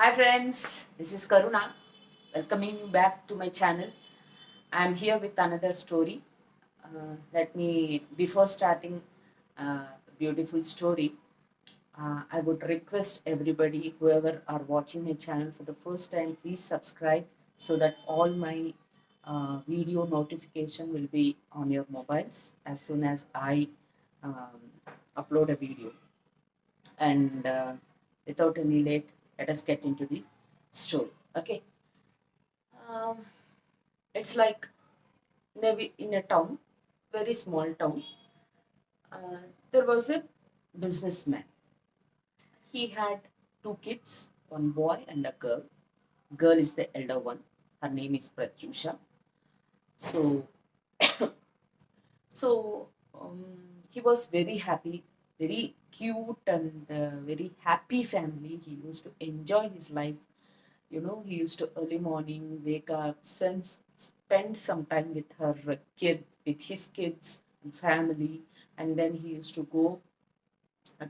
Hi friends, this is Karuna. Welcoming you back to my channel. I am here with another story. Let me, before starting beautiful story, I would request everybody, whoever are watching my channel for the first time, please subscribe so that all my video notification will be on your mobiles as soon as I um, upload a video. And without any late, let us get into the story. Okay. Um, it's like maybe in a town, very small town, there was a businessman. He had two kids, one boy and a girl. Girl is the elder one. Her name is Pratyusha. So, so he was very happy, very cute, and very happy family. He used to enjoy his life. He used to early morning wake up, spend some time with with his kids and family, and then he used to go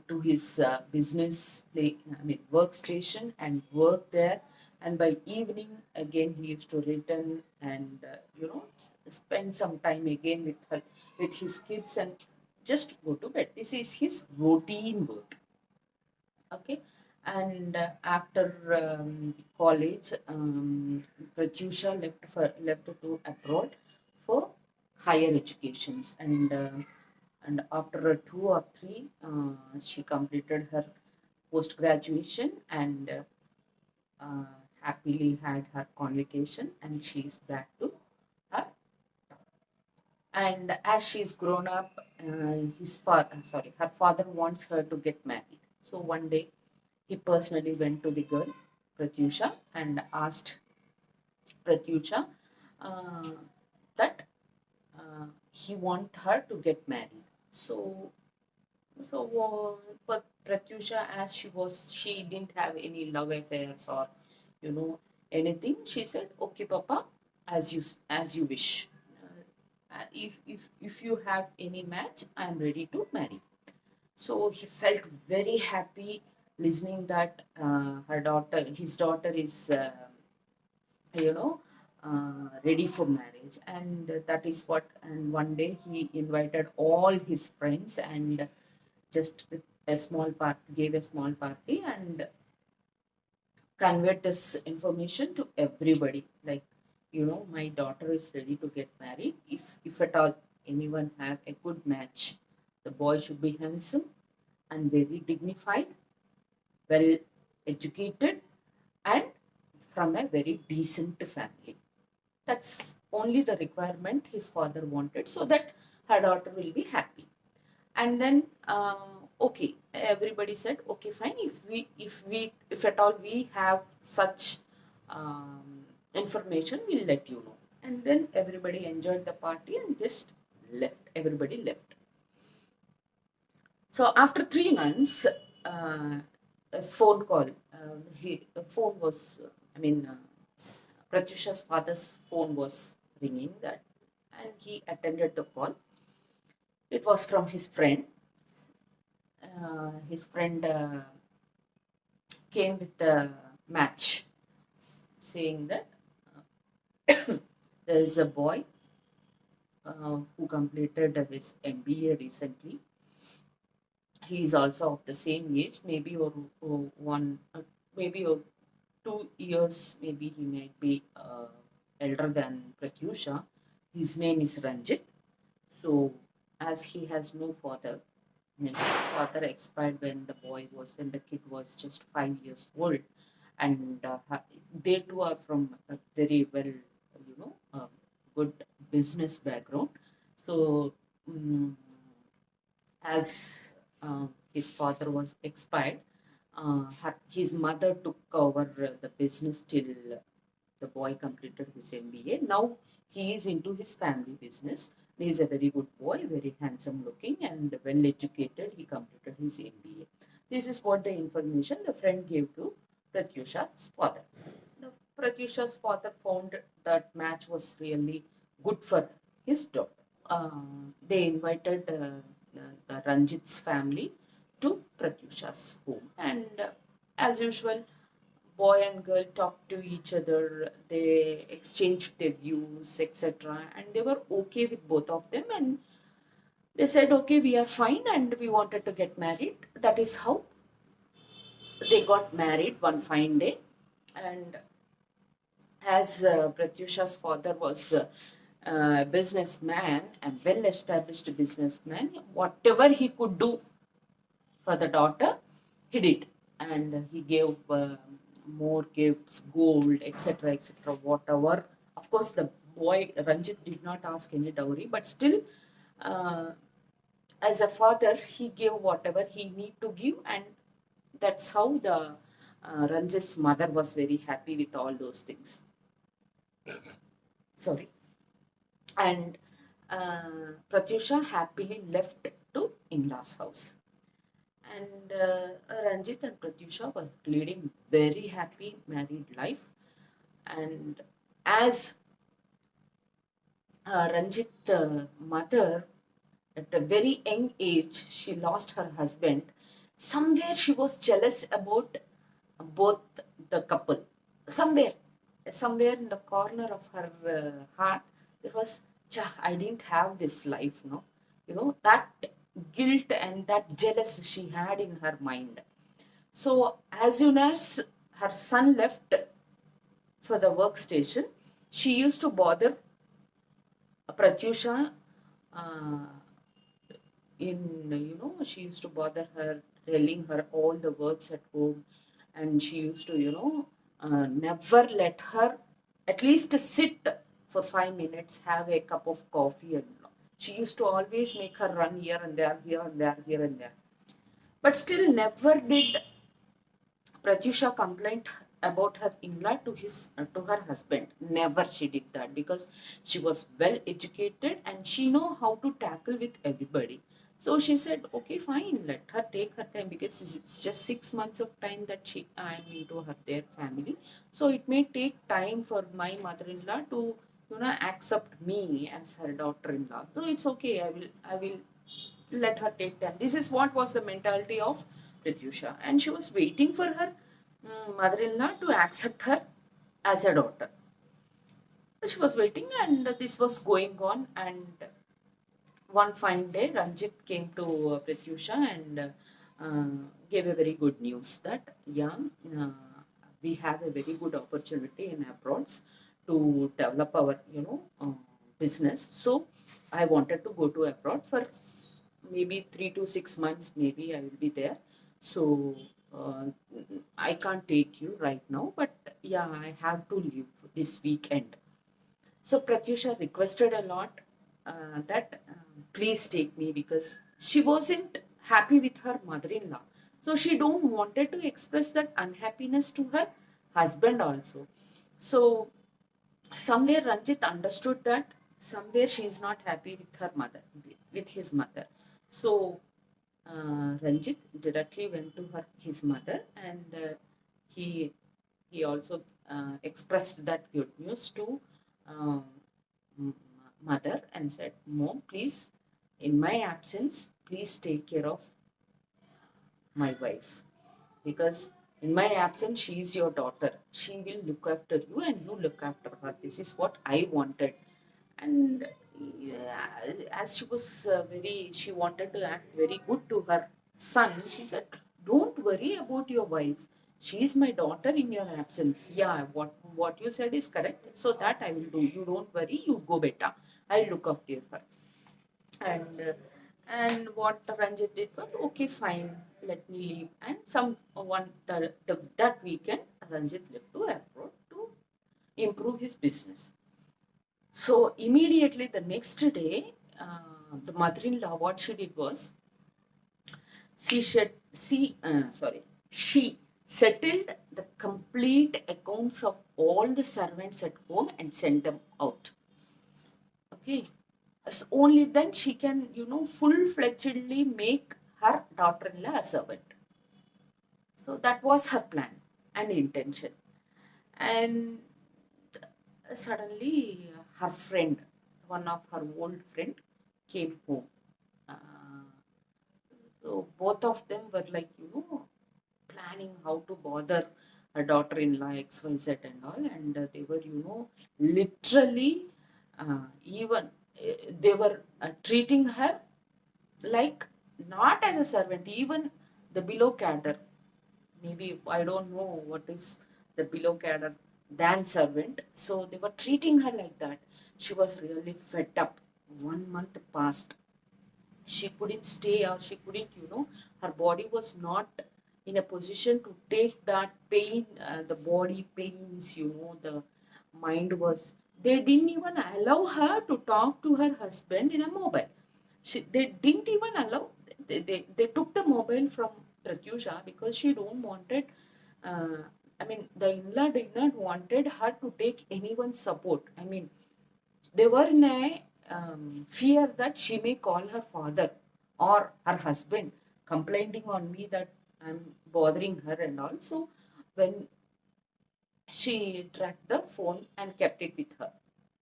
to his workstation and work there. And by evening, again, he used to return and spend some time again with his kids and just go to bed. This is his routine work. Okay. And after college, Pratyusha left to abroad for higher educations, and after 2 or 3, she completed her post graduation and happily had her convocation, and she's back to her. And as she's grown up, her father wants her to get married. So one day he personally went to the girl, Pratyusha, and asked Pratyusha uh, that he want her to get married. But Pratyusha, as she didn't have any love affairs or, you know, anything. She said, "Okay, Papa, as you wish. If you have any match, I am ready to marry." So he felt very happy listening that his daughter is, you know, ready for marriage, and that is what. And one day he invited all his friends and just with a small part gave a small party and conveyed this information to everybody. Like, my daughter is ready to get married. If at all anyone have a good match, the boy should be handsome and very dignified, well educated, and from a very decent family. That's only the requirement his father wanted, so that her daughter will be happy. And then, okay, everybody said, okay, fine. If at all we have such information, we'll let you know. And then everybody enjoyed the party and just left. Everybody left. So after 3 months, a phone call. A phone was, Pratyusha's father's phone was ringing that, and he attended the call. It was from his friend. His friend came with the match, saying that there is a boy who completed his MBA recently. He is also of the same age, maybe maybe or 2 years, maybe he might be elder than Pratyusha. His name is Ranjit. So, as he has no father, father expired when the kid was just 5 years old, and they too are from a very well, good business background. So, um, as his father was expired, his mother took over the business till the boy completed his MBA. Now he is into his family business. He is a very good boy, very handsome looking and well educated. He completed his MBA. This is what the information the friend gave to Pratyusha's father. The Pratyusha's father found that match was really good for his daughter. They invited Ranjit's family to Pratyusha's home, and as usual, boy and girl talked to each other, they exchanged their views, etc. And they were okay with both of them. And they said, okay, we are fine and we wanted to get married. That is how they got married one fine day. And as Pratyusha's father was a businessman, a well established businessman, whatever he could do for the daughter, he did. And he gave more gifts, gold, etc., etc., whatever. Of course, the boy Ranjit did not ask any dowry, but still, uh, as a father, he gave whatever he need to give, and that's how the Ranjit's mother was very happy with all those things. Sorry. And Pratyusha happily left to in-laws house. And Ranjit and Pratyusha were leading very happy married life. And as Ranjit's mother, at a very young age, she lost her husband. Somewhere she was jealous about both the couple. Somewhere, somewhere in the corner of her heart, there was, I didn't have this life, no. That guilt and that jealousy she had in her mind. So as soon as her son left for the workstation, she used to bother Pratyusha uh, she used to bother her, telling her all the words at home, and she used to, never let her at least sit for 5 minutes, have a cup of coffee, and she used to always make her run here and there, here and there, here and there. But still, never did Pratyusha complained about her in-law to her husband. Never she did that, because she was well educated and she know how to tackle with everybody. So she said, okay, fine, let her take her time, because it's just 6 months of time that I am into their family. So it may take time for my mother-in-law to accept me as her daughter-in-law. So it's okay. I will let her take time. This is what was the mentality of Pratyusha, and she was waiting for her mother-in-law to accept her as a daughter. She was waiting, and this was going on. And one fine day, Ranjit came to Pratyusha and gave a very good news that, yeah, uh, we have a very good opportunity in abroad to develop our business. So I wanted to go to abroad for maybe 3 to 6 months. Maybe I will be there. So uh, I can't take you right now, but yeah, I have to leave this weekend. So Pratyusha requested a lot that please take me, because she wasn't happy with her mother-in-law. So she don't wanted to express that unhappiness to her husband also. So somewhere Ranjit understood that somewhere she is not happy with her mother, with his mother. So Ranjit directly went to his mother, and he he also expressed that good news to um, mother, and said, Mom, please, in my absence, please take care of my wife, because in my absence, she is your daughter. She will look after you and you look after her. This is what I wanted. And as she was she wanted to act very good to her son, she said, don't worry about your wife. She is my daughter in your absence. Yeah, what you said is correct. So that I will do. You don't worry. You go better. I'll look after her. And what Ranjit did was, okay, fine, let me leave. And that weekend, Ranjit left to abroad to improve his business. So immediately the next day, the mother-in-law, what she did was, she settled the complete accounts of all the servants at home and sent them out. Okay. So only then she can, full-fledgedly make her daughter-in-law a servant. So that was her plan and intention. And suddenly her friend, one of her old friend, came home. Uh, so both of them were like, planning how to bother her daughter-in-law XYZ and all, and they were, literally, even they were treating her like not as a servant, even the below cadre. Maybe I don't know what is the below cadre than servant. So they were treating her like that. She was really fed up. 1 month passed. She couldn't stay, or she couldn't, her body was not in a position to take that pain, the body pains, the mind was. They didn't even allow her to talk to her husband in a mobile. They didn't even allow. They took the mobile from Pratyusha because she don't wanted. Uh, I mean, the in-law did not wanted her to take anyone's support. I mean, they were in a fear that she may call her father or her husband, complaining on me that I'm bothering her and all. So when she tracked the phone and kept it with her.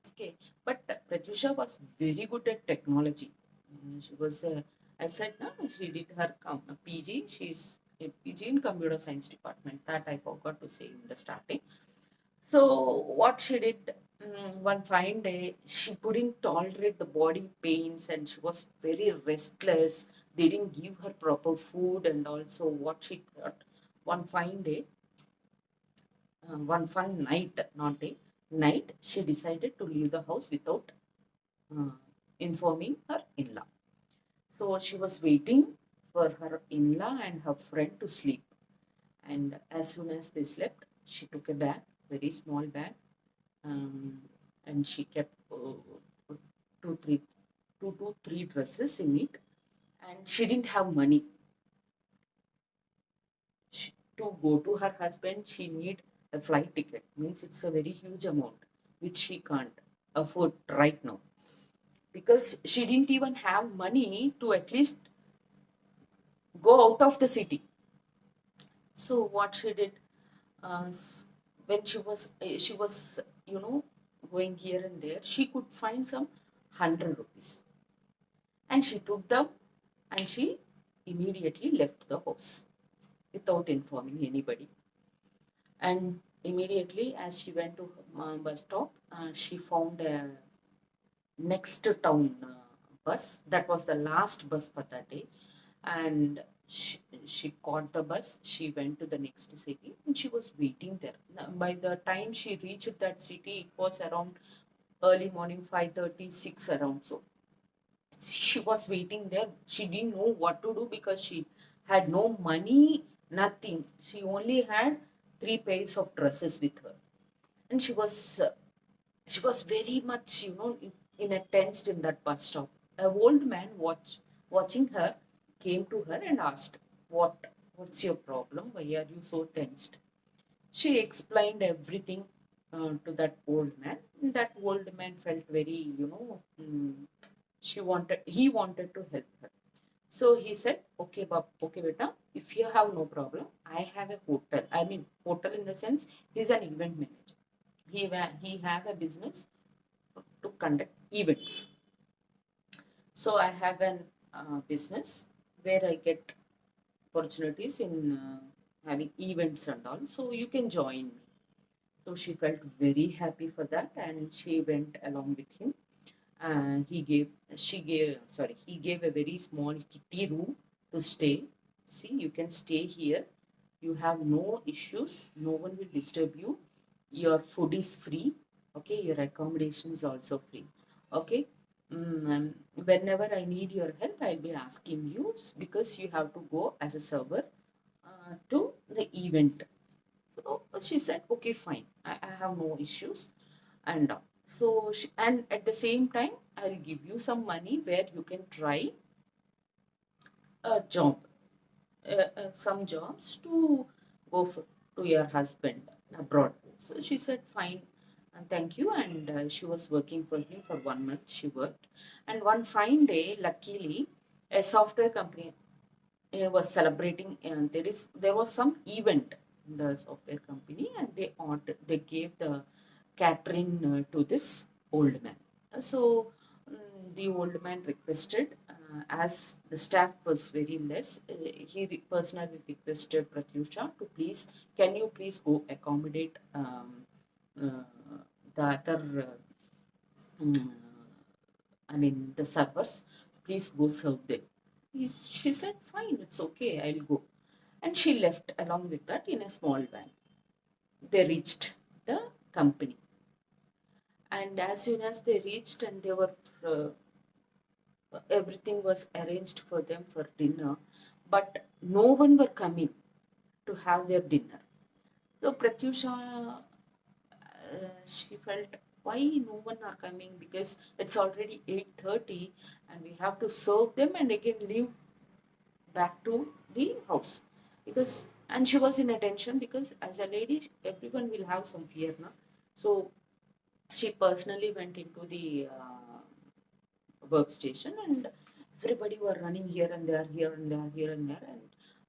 Okay, but Pratyusha was very good at technology. She was, I said, no, she did her PG. She's a PG in computer science department. That I forgot to say in the starting. So what she did, one fine day, she couldn't tolerate the body pains and she was very restless. They didn't give her proper food, and also what she thought, one fine day, one fun night, not day, night, she decided to leave the house without uh, informing her in-law. So she was waiting for her in-law and her friend to sleep. And as soon as they slept, she took a bag, very small bag, um, and she kept two, three, two to three dresses in it. And she didn't have money to go to her husband. She need a flight ticket. Means it's a very huge amount, which she can't afford right now because she didn't even have money to at least go out of the city. So what she did, uh, when she was going here and there, she could find some 100 rupees, and she took them and she immediately left the house without informing anybody. And immediately, as she went to bus stop, she found a next town bus. That was the last bus for that day, and she caught the bus. She went to the next city and she was waiting there. Now, by the time she reached that city, it was around early morning, 5:36 around. So she was waiting there. She didn't know what to do because she had no money, nothing. She only had three pairs of dresses with her, and she was very much, in a tensed in that bus stop. A old man watching her came to her and asked, "What's your problem? Why are you so tensed?" She explained everything to that old man. That old man felt very, he wanted to help her. So he said, "Okay, okay, beta, if you have no problem, I have a hotel. I mean, hotel in the sense, he's an event manager. He have a business to conduct events. So I have an business where I get opportunities in having events and all. So you can join me." So she felt very happy for that, and she went along with him. He gave a very small kitty room to stay. See, you can stay here. You have no issues. No one will disturb you. Your food is free. Okay, your accommodation is also free. Okay. Whenever I need your help, I'll be asking you because you have to go as a server to the event. So she said, "Okay, fine. I have no issues." And and at the same time, I'll give you some money where you can try a job, some jobs to go to your husband abroad. So she said, "Fine, and thank you." And she was working for him for 1 month. She worked, and one fine day, luckily, a software company was celebrating, and there was some event in the software company, and they gave the catering to this old man. So the old man requested as the staff was very less, he personally requested Pratyusha to please, can you please go accommodate uh, the other, um, I mean, the servers, please go serve them. She said, fine, it's okay, I'll go. And she left along with that in a small van. They reached the company. And as soon as they reached and they were everything was arranged for them for dinner, but no one were coming to have their dinner. So Pratyusha, she felt why no one are coming, because it's already 8:30 and we have to serve them and again leave back to the house. Because and she was in a tension because as a lady everyone will have some fear now. So she personally went into the workstation and everybody were running here and there, here and there, here and there, and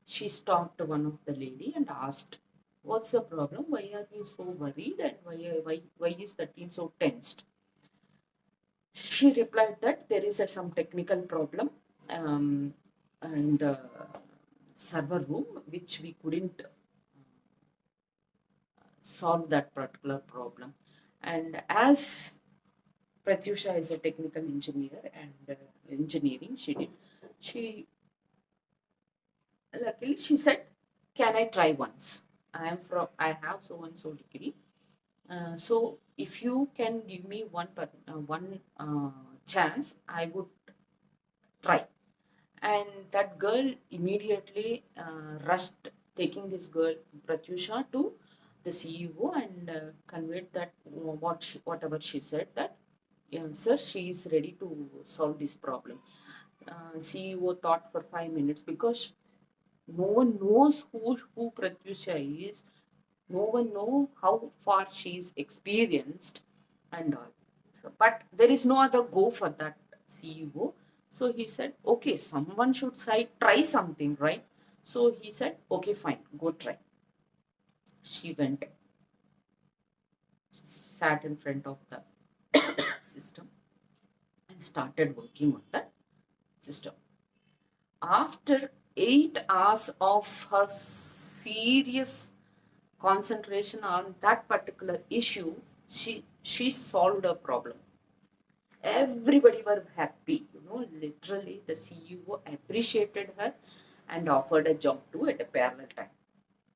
she stopped one of the lady and asked, what's the problem, why are you so worried, and why is the team so tensed? She replied that there is some technical problem um, in the server room which we couldn't solve that particular problem. And as Pratyusha is a technical engineer and engineering she did, she luckily she said, can I try once? I have so and so degree. So if you can give me one chance, I would try. And that girl immediately rushed, taking this girl Pratyusha to the CEO and conveyed that whatever she said, that sir, she is ready to solve this problem. CEO thought for 5 minutes because no one knows who Pratyusha is. No one know how far she is experienced and all. So, but there is no other go for that CEO. So he said, okay, someone should try something, right? So he said, okay, fine, go try. She went, sat in front of the system and started working on that system. After 8 hours of her serious concentration on that particular issue, she solved a problem. Everybody were happy, literally the CEO appreciated her and offered a job too at a parallel time.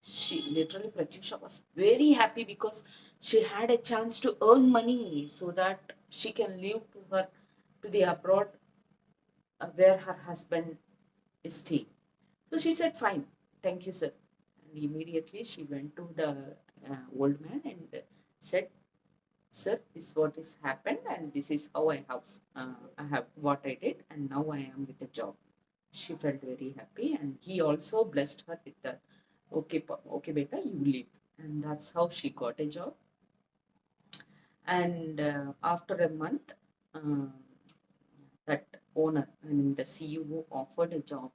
She literally, Pratyusha was very happy because she had a chance to earn money so that she can leave to the abroad where her husband is staying. So she said, fine, thank you, sir. And immediately she went to the old man and said, sir, this is what has happened and this is how I have what I did and now I am with a job. She felt very happy and he also blessed her with the, okay, okay, beta, you leave. And that's how she got a job. And after a month, uh, that owner, I mean the CEO, offered a job.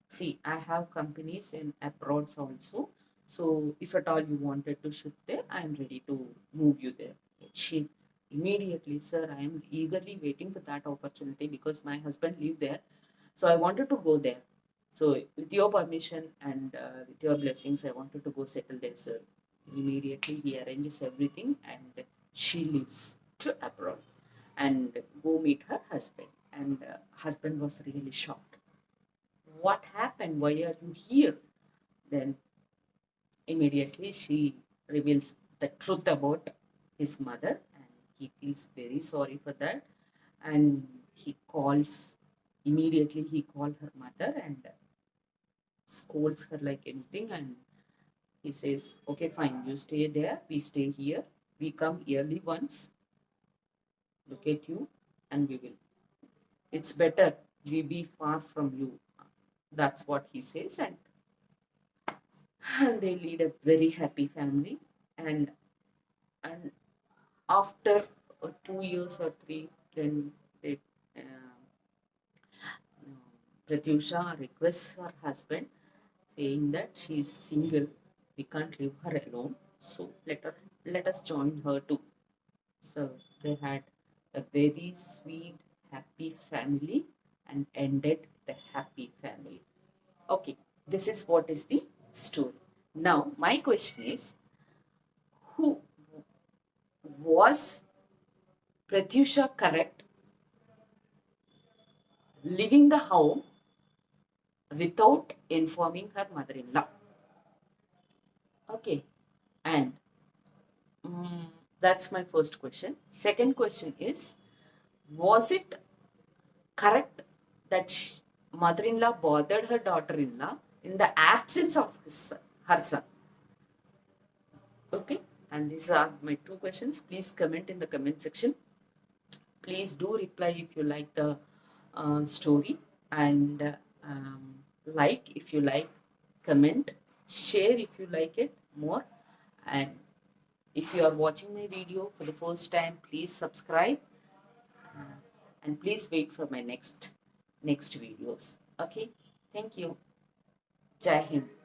See, I have companies in abroad also. So if at all you wanted to shift there, I am ready to move you there. She immediately, sir, I am eagerly waiting for that opportunity because my husband live there. So I wanted to go there. So with your permission and with your blessings, I wanted to go settle there, sir. Immediately he arranges everything and she leaves to abroad and go meet her husband. And husband was really shocked. What happened? Why are you here? Then immediately she reveals the truth about his mother and he feels very sorry for that. And he calls, immediately he called her mother and scolds her like anything. And he says, okay, fine, you stay there, we stay here, we come yearly once, look at you, and we will. It's better we be far from you. That's what he says. And they lead a very happy family. And and after 2 years or three, then they Pratyusha requests her husband, saying that she is single, we can't leave her alone, so let us join her too. So they had a very sweet, happy family, and ended with a happy family. Okay, this is what is the story. Now, my question is, who was Pratyusha correct leaving the home without informing her mother-in-law? Okay, and mm, that's my first question. Second question is, was it correct that mother-in-law bothered her daughter-in-law in the absence of her son? Okay, and these are my two questions. Please comment in the comment section. Please do reply if you like the story, and like if you like, comment, share if you like it more, and if you are watching my video for the first time, please subscribe, uh, and please wait for my next videos. Okay, thank you. Jai Hind.